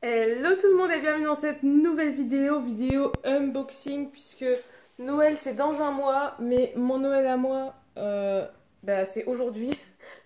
Hello tout le monde et bienvenue dans cette nouvelle vidéo unboxing, puisque Noël c'est dans un mois, mais mon Noël à moi c'est aujourd'hui,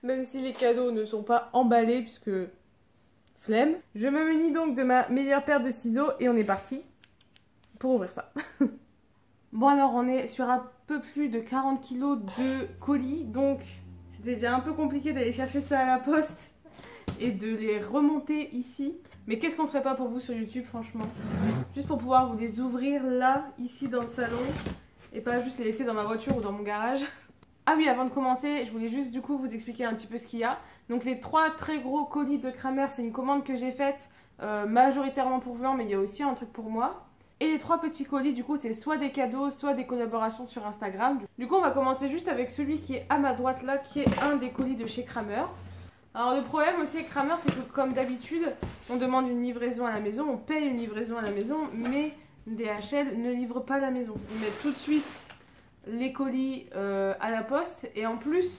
même si les cadeaux ne sont pas emballés puisque flemme. Je me munis donc de ma meilleure paire de ciseaux et on est parti pour ouvrir ça. Bon alors on est sur un peu plus de 40 kilos de colis, donc c'était déjà un peu compliqué d'aller chercher ça à la poste et de les remonter ici. Mais qu'est-ce qu'on ferait pas pour vous sur YouTube, franchement? Juste pour pouvoir vous les ouvrir là, ici dans le salon, et pas juste les laisser dans ma voiture ou dans mon garage. Ah oui, avant de commencer, je voulais juste du coup vous expliquer un petit peu ce qu'il y a. Donc les 3 très gros colis de Kramer, c'est une commande que j'ai faite majoritairement pour Vlan, mais il y a aussi un truc pour moi. Et les 3 petits colis, du coup, c'est soit des cadeaux, soit des collaborations sur Instagram. Du coup, on va commencer juste avec celui qui est à ma droite là, qui est un des colis de chez Kramer. Alors le problème aussi avec Kramer, c'est que comme d'habitude, on demande une livraison à la maison, on paye une livraison à la maison, mais DHL ne livre pas à la maison. Ils mettent tout de suite les colis à la poste, et en plus,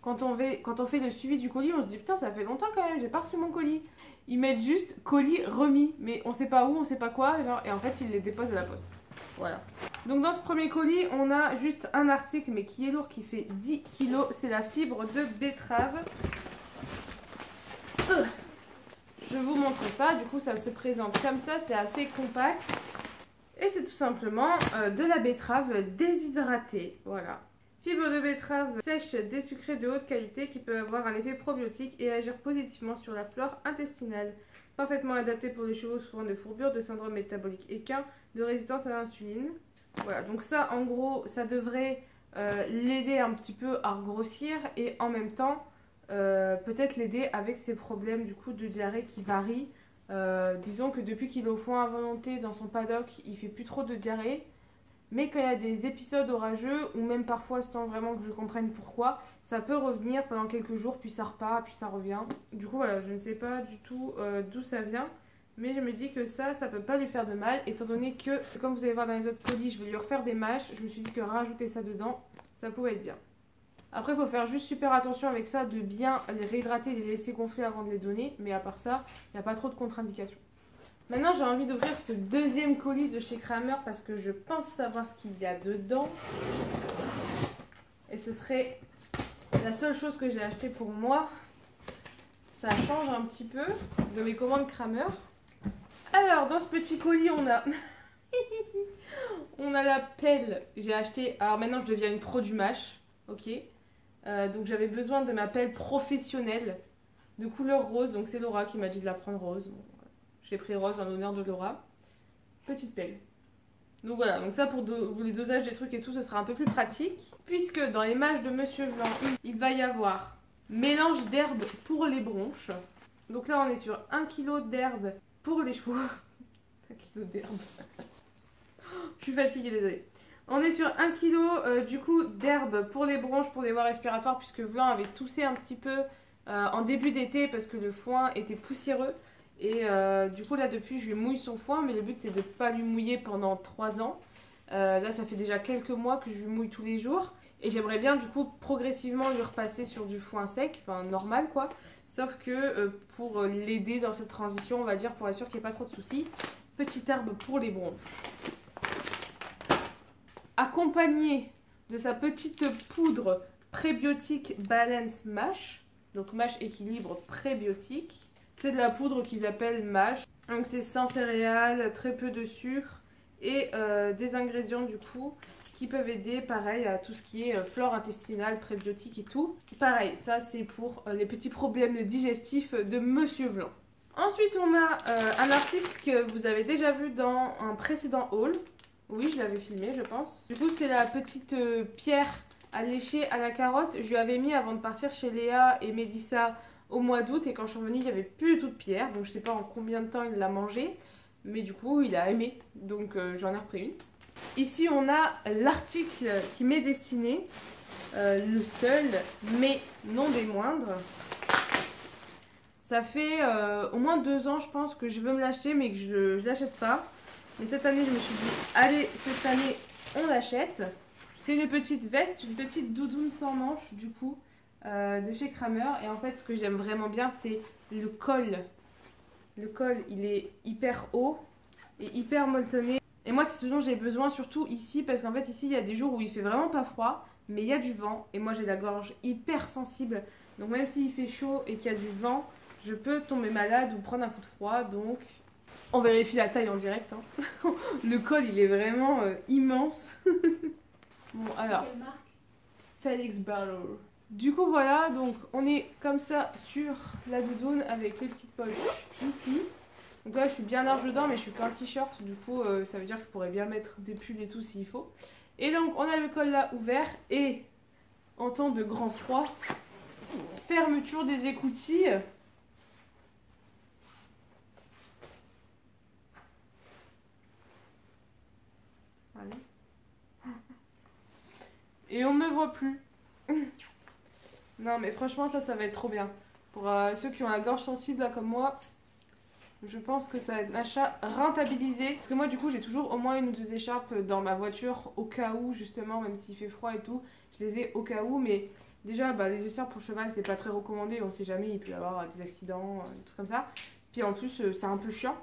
quand on fait le suivi du colis, on se dit putain, ça fait longtemps quand même, j'ai pas reçu mon colis. Ils mettent juste colis remis, mais on sait pas où, on sait pas quoi, genre, et en fait ils les déposent à la poste. Voilà. Donc dans ce premier colis, on a juste un article, mais qui est lourd, qui fait 10 kg, c'est la fibre de betterave. Je vous montre ça, du coup ça se présente comme ça, c'est assez compact. Et c'est tout simplement de la betterave déshydratée, voilà. Fibre de betterave sèche désucrée de haute qualité qui peut avoir un effet probiotique et agir positivement sur la flore intestinale. Parfaitement adapté pour les chevaux souffrant de fourbure, de syndrome métabolique équin, de résistance à l'insuline. Voilà, donc ça en gros, ça devrait l'aider un petit peu à grossir et en même temps peut-être l'aider avec ses problèmes du coup de diarrhée qui varient. Disons que depuis qu'il est au foin à volonté dans son paddock, il fait plus trop de diarrhée, mais quand il y a des épisodes orageux ou même parfois sans vraiment que je comprenne pourquoi, ça peut revenir pendant quelques jours, puis ça repart, puis ça revient. Du coup voilà, je ne sais pas du tout d'où ça vient, mais je me dis que ça peut pas lui faire de mal, étant donné que comme vous allez voir dans les autres colis, je vais lui refaire des mâches. Je me suis dit que rajouter ça dedans, ça pouvait être bien. Après, il faut faire juste super attention avec ça, de bien les réhydrater et les laisser gonfler avant de les donner. Mais à part ça, il n'y a pas trop de contre-indications. Maintenant, j'ai envie d'ouvrir ce deuxième colis de chez Kramer parce que je pense savoir ce qu'il y a dedans. Et ce serait la seule chose que j'ai acheté pour moi. Ça change un petit peu de mes commandes Kramer. Alors, dans ce petit colis, on a... on a la pelle. J'ai acheté... Alors maintenant, je deviens une pro du mâche. Ok. Donc j'avais besoin de ma pelle professionnelle de couleur rose, donc c'est Laura qui m'a dit de la prendre rose. Bon, j'ai pris rose en l'honneur de Laura. Petite pelle. Donc voilà, donc ça pour les dosages des trucs et tout, ce sera un peu plus pratique. Puisque dans les mâches de Monsieur Vlan, il va y avoir mélange d'herbes pour les bronches. Donc là on est sur 1 kg d'herbe pour les chevaux. 1 kg d'herbe. Je suis fatiguée, désolée. On est sur 1 kg du coup d'herbe pour les bronches, pour les voies respiratoires, puisque Vlan avait toussé un petit peu en début d'été parce que le foin était poussiéreux. Et du coup là depuis je lui mouille son foin, mais le but c'est de ne pas lui mouiller pendant 3 ans. Là ça fait déjà quelques mois que je lui mouille tous les jours. Et j'aimerais bien du coup progressivement lui repasser sur du foin sec, enfin normal quoi. Sauf que pour l'aider dans cette transition, on va dire, pour être sûr qu'il n'y ait pas trop de soucis, petite herbe pour les bronches. Accompagné de sa petite poudre prébiotique Balance Mash, donc Mash équilibre prébiotique. C'est de la poudre qu'ils appellent Mash, donc c'est sans céréales, très peu de sucre et des ingrédients du coup qui peuvent aider pareil à tout ce qui est flore intestinale, prébiotique et tout. Pareil, ça c'est pour les petits problèmes digestifs de Monsieur Vlan. Ensuite on a un article que vous avez déjà vu dans un précédent haul. Oui, je l'avais filmé, je pense. Du coup, c'est la petite pierre à lécher à la carotte. Je lui avais mis avant de partir chez Léa et Mélissa au mois d'août. Et quand je suis revenue, il n'y avait plus du tout de pierre. Donc, je ne sais pas en combien de temps il l'a mangé. Mais du coup, il a aimé. Donc, j'en ai repris une. Ici, on a l'article qui m'est destiné. Le seul, mais non des moindres. Ça fait au moins 2 ans, je pense, que je veux me l'acheter, mais que je ne l'achète pas. Mais cette année, je me suis dit, allez, cette année, on l'achète. C'est une petite veste, une petite doudoune sans manches, du coup, de chez Kramer. Et en fait, ce que j'aime vraiment bien, c'est le col Le col, il est hyper haut et hyper molletonné. Et moi, c'est ce dont j'ai besoin, surtout ici, parce qu'en fait, ici, il y a des jours où il fait vraiment pas froid, mais il y a du vent. Et moi, j'ai la gorge hyper sensible. Donc, même s'il fait chaud et qu'il y a du vent, je peux tomber malade ou prendre un coup de froid. Donc, on vérifie la taille en direct. Hein. Le col, il est vraiment immense. Bon, alors, Felix Barlow. Du coup, voilà, donc on est comme ça sur la doudoune avec les petites poches ici. Donc là, je suis bien large dedans, mais je suis qu'un t-shirt. Du coup, ça veut dire que je pourrais bien mettre des pulls et tout s'il faut. Et donc, on a le col là ouvert. Et en temps de grand froid, fermeture des écoutilles. Allez. Et on me voit plus. Non, mais franchement, ça va être trop bien. Pour ceux qui ont la gorge sensible là, comme moi, je pense que ça va être un achat rentabilisé. Parce que moi, du coup, j'ai toujours au moins une ou deux écharpes dans ma voiture au cas où, justement, même s'il fait froid et tout. Je les ai au cas où, mais déjà, les écharpes pour cheval, c'est pas très recommandé. On sait jamais, il peut y avoir des accidents, des trucs comme ça. Puis en plus, c'est un peu chiant.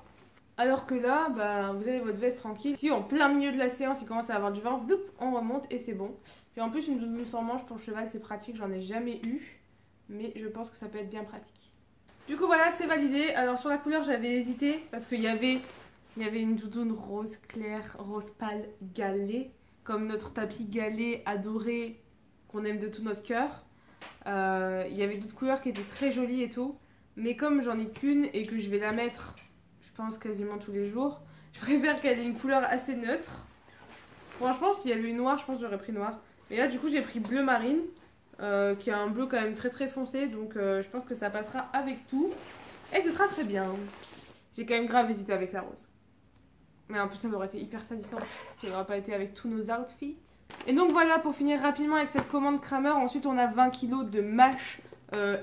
Alors que là, vous avez votre veste tranquille. Si en plein milieu de la séance, il commence à avoir du vent, on remonte et c'est bon. Puis en plus, une doudoune sans manche pour le cheval, c'est pratique. J'en ai jamais eu, mais je pense que ça peut être bien pratique. Du coup, voilà, c'est validé. Alors sur la couleur, j'avais hésité parce qu'il y avait une doudoune rose clair, rose pâle galet, comme notre tapis galet adoré qu'on aime de tout notre cœur. Il y avait d'autres couleurs qui étaient très jolies et tout. Mais comme j'en ai qu'une et que je vais la mettre, je pense, quasiment tous les jours, je préfère qu'elle ait une couleur assez neutre. Franchement, s'il y avait eu noir, je pense que j'aurais pris noir. Mais là, du coup, j'ai pris bleu marine, qui a un bleu quand même très très foncé. Donc, je pense que ça passera avec tout. Et ce sera très bien. J'ai quand même grave hésité avec la rose. Mais en plus, ça aurait été hyper salissant. Ça n'aurait pas été avec tous nos outfits. Et donc, voilà, pour finir rapidement avec cette commande Kramer. Ensuite, on a 20 kg de mâche.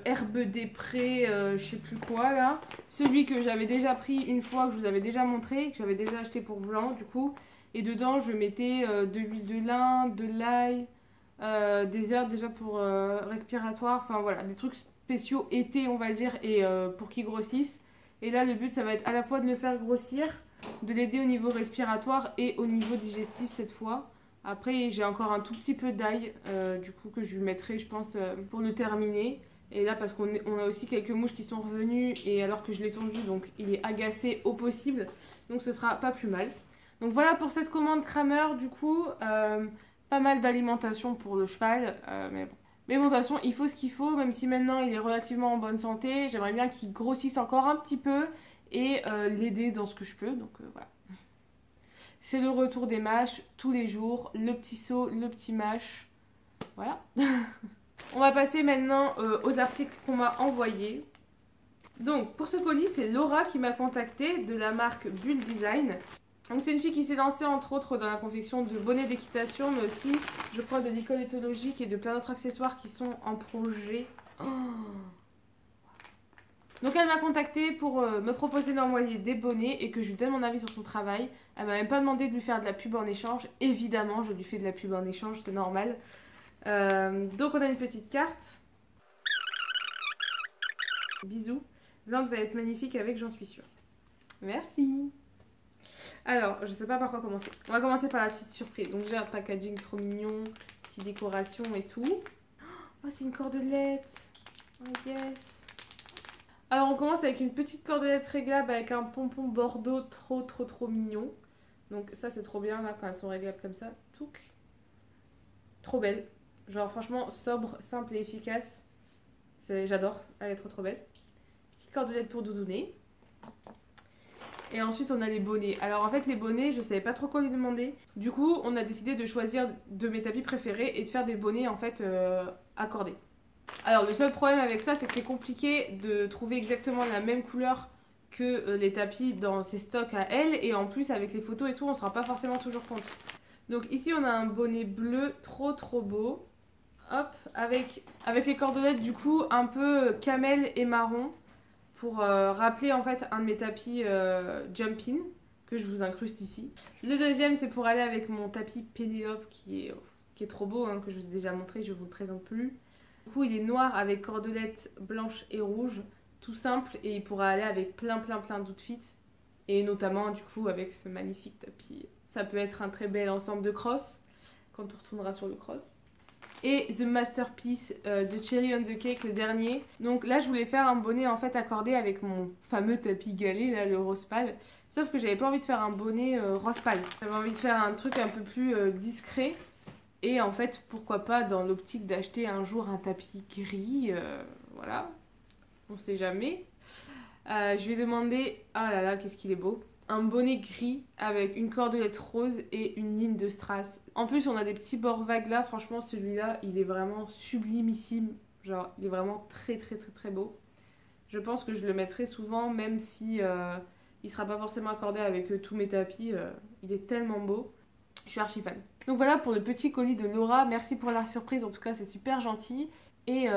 Herbe des prés, je sais plus quoi là. Celui que j'avais déjà pris une fois, que je vous avais déjà montré, que j'avais déjà acheté pour Vlan du coup. Et dedans je mettais de l'huile de lin, de l'ail, des herbes déjà pour respiratoire. Enfin voilà, des trucs spéciaux été on va dire et pour qu'ils grossissent. Et là le but ça va être à la fois de le faire grossir, de l'aider au niveau respiratoire et au niveau digestif cette fois. Après j'ai encore un tout petit peu d'ail du coup que je lui mettrai je pense pour le terminer. Et là parce qu'on a aussi quelques mouches qui sont revenues et alors que je l'ai tondu donc il est agacé au possible. Donc ce sera pas plus mal. Donc voilà pour cette commande Kramer du coup. Pas mal d'alimentation pour le cheval. Mais bon. Mais bon de toute façon il faut ce qu'il faut. Même si maintenant il est relativement en bonne santé. J'aimerais bien qu'il grossisse encore un petit peu. Et l'aider dans ce que je peux. Donc voilà. C'est le retour des mâches tous les jours. Le petit seau, le petit mâche. Voilà. On va passer maintenant aux articles qu'on m'a envoyés. Donc pour ce colis, c'est Laura qui m'a contactée de la marque Bull Design. Donc c'est une fille qui s'est lancée entre autres dans la confection de bonnets d'équitation, mais aussi je crois de l'école éthologique et de plein d'autres accessoires qui sont en projet. Oh. Donc elle m'a contactée pour me proposer d'envoyer des bonnets et que je lui donne mon avis sur son travail. Elle m'a même pas demandé de lui faire de la pub en échange. Évidemment je lui fais de la pub en échange, c'est normal. Donc on a une petite carte. Bisous. L'Inde va être magnifique avec, j'en suis sûre. Merci. Alors, je sais pas par quoi commencer. On va commencer par la petite surprise. Donc déjà, packaging trop mignon, petite décoration et tout. Oh, c'est une cordelette. Oh yes. Alors on commence avec une petite cordelette réglable avec un pompon bordeaux trop mignon. Donc ça c'est trop bien là quand elles sont réglables comme ça. Touc. Trop belle. Genre franchement sobre, simple et efficace. J'adore, elle est trop belle. Petite cordelette pour doudouner. Et ensuite on a les bonnets. Alors en fait les bonnets je savais pas trop quoi lui demander. Du coup on a décidé de choisir de mes tapis préférés et de faire des bonnets en fait accordés. Alors le seul problème avec ça c'est que c'est compliqué de trouver exactement la même couleur que les tapis dans ses stocks à elle. Et en plus avec les photos et tout on se rend pas forcément toujours compte. Donc ici on a un bonnet bleu trop beau. Hop, avec les cordelettes du coup un peu camel et marron. Pour rappeler en fait un de mes tapis Jumpin que je vous incruste ici. Le deuxième c'est pour aller avec mon tapis Pénélope qui est trop beau, hein, que je vous ai déjà montré, je vous le présente plus. Du coup il est noir avec cordelettes blanches et rouges. tout simple et il pourra aller avec plein d'outfits. Et notamment du coup avec ce magnifique tapis. Ça peut être un très bel ensemble de cross quand on retournera sur le cross. Et The Masterpiece de Cherry on the Cake, le dernier. Donc là, je voulais faire un bonnet en fait accordé avec mon fameux tapis galet, là, le rose pâle. Sauf que j'avais pas envie de faire un bonnet rose pâle. J'avais envie de faire un truc un peu plus discret. Et en fait, pourquoi pas dans l'optique d'acheter un jour un tapis gris. Voilà, on sait jamais. Je lui ai demandé, ah là là, qu'est-ce qu'il est beau, un bonnet gris avec une cordelette rose et une ligne de strass. En plus, on a des petits bords vagues là. Franchement, celui-là, il est vraiment sublimissime. Genre, il est vraiment très beau. Je pense que je le mettrai souvent, même si il sera pas forcément accordé avec tous mes tapis. Il est tellement beau. Je suis archi fan. Donc voilà pour le petit colis de Laura. Merci pour la surprise. En tout cas, c'est super gentil. Et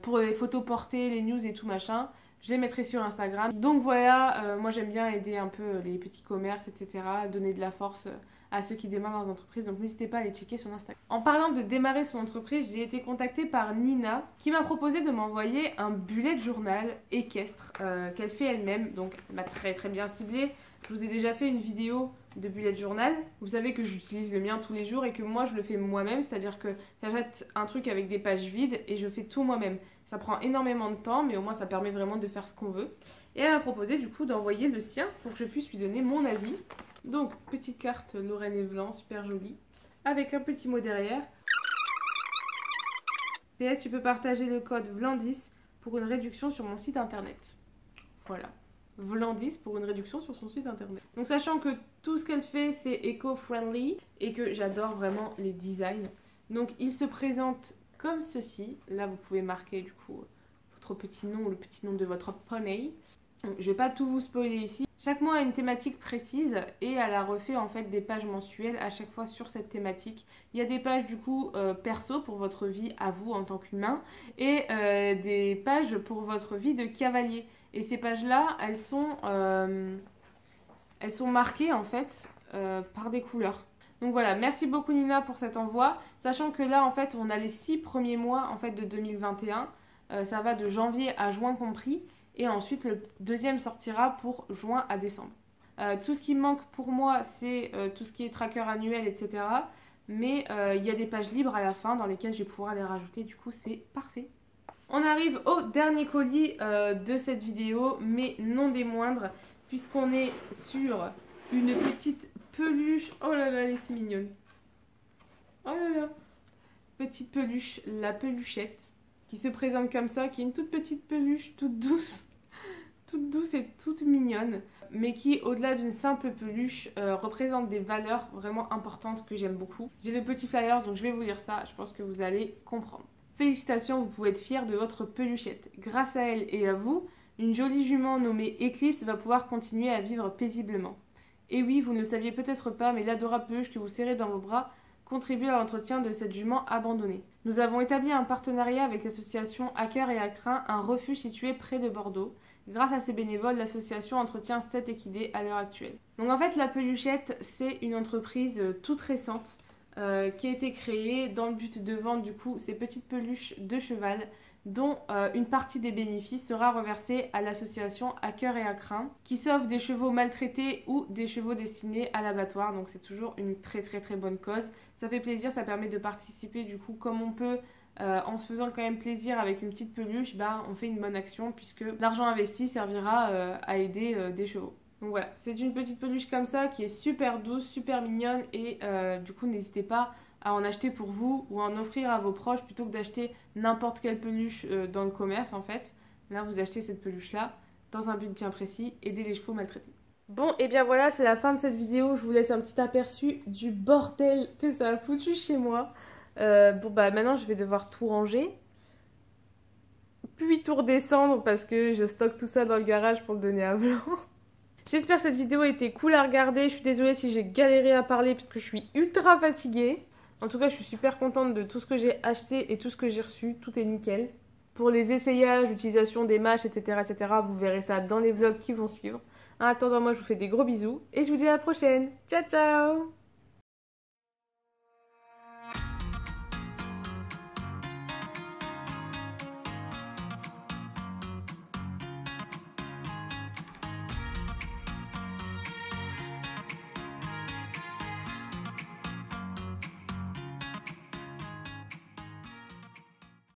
pour les photos portées, les news et tout machin, je les mettrai sur Instagram. Donc voilà, moi j'aime bien aider un peu les petits commerces, etc. Donner de la force à ceux qui démarrent dans l'entreprise. Donc n'hésitez pas à les checker sur Instagram. En parlant de démarrer son entreprise, j'ai été contactée par Nina qui m'a proposé de m'envoyer un bullet journal équestre qu'elle fait elle-même. Donc elle m'a très bien ciblé. Je vous ai déjà fait une vidéo de bullet journal. Vous savez que j'utilise le mien tous les jours et que moi je le fais moi-même, c'est-à-dire que j'achète un truc avec des pages vides et je fais tout moi-même. Ça prend énormément de temps, mais au moins ça permet vraiment de faire ce qu'on veut. Et elle m'a proposé du coup d'envoyer le sien pour que je puisse lui donner mon avis. Donc petite carte Lorraine et Vlan, super jolie, avec un petit mot derrière. PS, tu peux partager le code VLAN10 pour une réduction sur mon site internet. Voilà. VLAN10 pour une réduction sur son site internet. Donc sachant que tout ce qu'elle fait c'est éco-friendly et que j'adore vraiment les designs. Donc il se présente comme ceci. Là vous pouvez marquer du coup votre petit nom ou le petit nom de votre poney. Donc, je vais pas tout vous spoiler ici. Chaque mois a une thématique précise et elle a refait en fait des pages mensuelles à chaque fois sur cette thématique. Il y a des pages du coup perso pour votre vie à vous en tant qu'humain et des pages pour votre vie de cavalier. Et ces pages-là, elles sont marquées en fait par des couleurs. Donc voilà, merci beaucoup Nina pour cet envoi. Sachant que là en fait on a les 6 premiers mois en fait de 2021. Ça va de janvier à juin compris. Et ensuite le deuxième sortira pour juin à décembre. Tout ce qui manque pour moi c'est tout ce qui est tracker annuel etc. Mais il y a des pages libres à la fin dans lesquelles je vais pouvoir les rajouter. Du coup c'est parfait. On arrive au dernier colis de cette vidéo, mais non des moindres, puisqu'on est sur une petite peluche. Oh là là, elle est si mignonne. Oh là là. Petite peluche, la peluchette, qui se présente comme ça, qui est une toute petite peluche, toute douce et toute mignonne, mais qui, au-delà d'une simple peluche, représente des valeurs vraiment importantes que j'aime beaucoup. J'ai le petit flyers, donc je vais vous lire ça, je pense que vous allez comprendre. Félicitations, vous pouvez être fiers de votre peluchette. Grâce à elle et à vous, une jolie jument nommée Eclipse va pouvoir continuer à vivre paisiblement. Et oui, vous ne le saviez peut-être pas, mais l'adorable peluche que vous serrez dans vos bras contribue à l'entretien de cette jument abandonnée. Nous avons établi un partenariat avec l'association À Cœur et à Crin, un refuge situé près de Bordeaux. Grâce à ces bénévoles, l'association entretient 7 équidés à l'heure actuelle. Donc en fait, la peluchette, c'est une entreprise toute récente qui a été créée dans le but de vendre du coup ces petites peluches de cheval dont une partie des bénéfices sera reversée à l'association À Cœur et à Crin qui sauve des chevaux maltraités ou des chevaux destinés à l'abattoir. Donc c'est toujours une très bonne cause. Ça fait plaisir, ça permet de participer du coup comme on peut en se faisant quand même plaisir avec une petite peluche. Bah, on fait une bonne action puisque l'argent investi servira à aider des chevaux. Donc voilà, c'est une petite peluche comme ça qui est super douce, super mignonne et du coup n'hésitez pas à en acheter pour vous ou à en offrir à vos proches plutôt que d'acheter n'importe quelle peluche dans le commerce en fait. Là vous achetez cette peluche là dans un but bien précis, aider les chevaux maltraités. Bon et bien voilà, c'est la fin de cette vidéo, je vous laisse un petit aperçu du bordel que ça a foutu chez moi. Bon bah maintenant je vais devoir tout ranger, puis tout redescendre parce que je stocke tout ça dans le garage pour le donner à Vlan. J'espère que cette vidéo a été cool à regarder. Je suis désolée si j'ai galéré à parler parce que je suis ultra fatiguée. En tout cas, je suis super contente de tout ce que j'ai acheté et tout ce que j'ai reçu. Tout est nickel. Pour les essayages, l'utilisation des matchs, etc., vous verrez ça dans les vlogs qui vont suivre. En attendant, moi, je vous fais des gros bisous et je vous dis à la prochaine. Ciao, ciao!